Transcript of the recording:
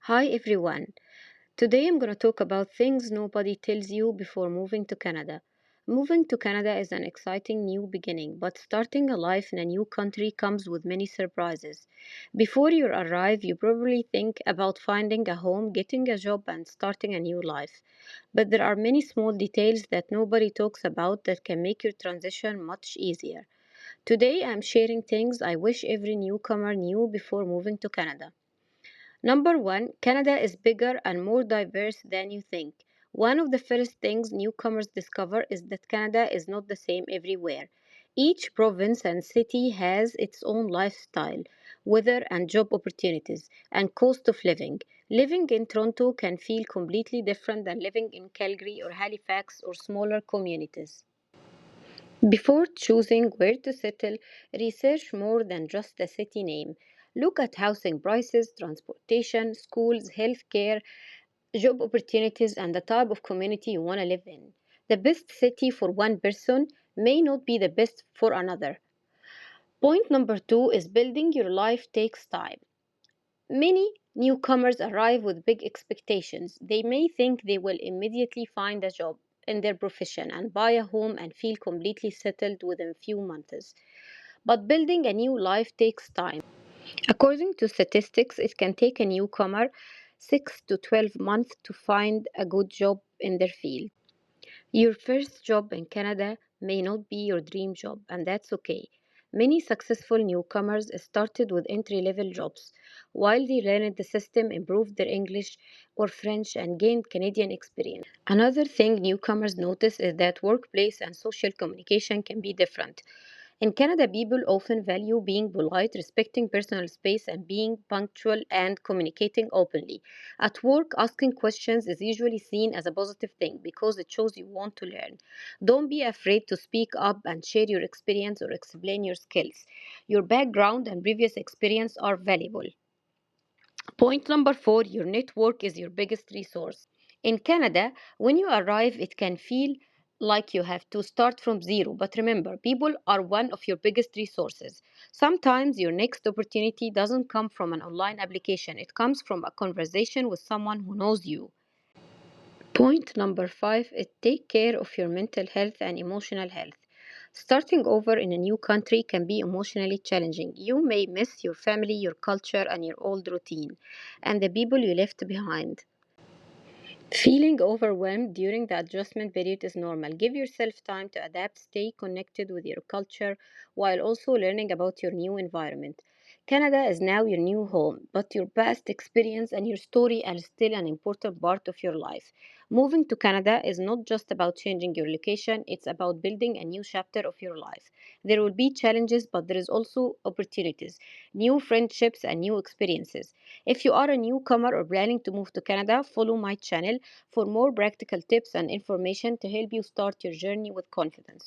Hi everyone. Today I'm going to talk about things nobody tells you before moving to Canada. Moving to Canada is an exciting new beginning, but starting a life in a new country comes with many surprises. Before you arrive, you probably think about finding a home, getting a job, and starting a new life. But there are many small details that nobody talks about that can make your transition much easier. Today I'm sharing things I wish every newcomer knew before moving to Canada. Number one, Canada is bigger and more diverse than you think. One of the first things newcomers discover is that Canada is not the same everywhere. Each province and city has its own lifestyle, weather and job opportunities, and cost of living. Living in Toronto can feel completely different than living in Calgary or Halifax or smaller communities. Before choosing where to settle, research more than just the city name. Look at housing prices, transportation, schools, healthcare, job opportunities, and the type of community you want to live in. The best city for one person may not be the best for another. Point number two is building your life takes time. Many newcomers arrive with big expectations. They may think they will immediately find a job in their profession and buy a home and feel completely settled within a few months. But building a new life takes time. According to statistics, it can take a newcomer 6 to 12 months to find a good job in their field. Your first job in Canada may not be your dream job, and that's okay. Many successful newcomers started with entry level jobs. While they learned the system, improved their English or French, and gained Canadian experience. Another thing newcomers notice is that workplace and social communication can be different. In Canada, people often value being polite, respecting personal space, and being punctual and communicating openly. At work, asking questions is usually seen as a positive thing because it shows you want to learn. Don't be afraid to speak up and share your experience or explain your skills. Your background and previous experience are valuable. Point number four, your network is your biggest resource. In Canada, when you arrive, it can feel like you have to start from zero. But remember, people are one of your biggest resources. Sometimes your next opportunity doesn't come from an online application, it comes from a conversation with someone who knows you. Point number five is take care of your mental health and emotional health. Starting over in a new country can be emotionally challenging. You may miss your family, your culture, and your old routine, and the people you left behind. Feeling overwhelmed during the adjustment period is normal. Give yourself time to adapt, stay connected with your culture while also learning about your new environment. Canada is now your new home, but your past experience and your story are still an important part of your life. Moving to Canada is not just about changing your location, it's about building a new chapter of your life. There will be challenges, but there is also opportunities, new friendships, and new experiences. If you are a newcomer or planning to move to Canada, follow my channel for more practical tips and information to help you start your journey with confidence.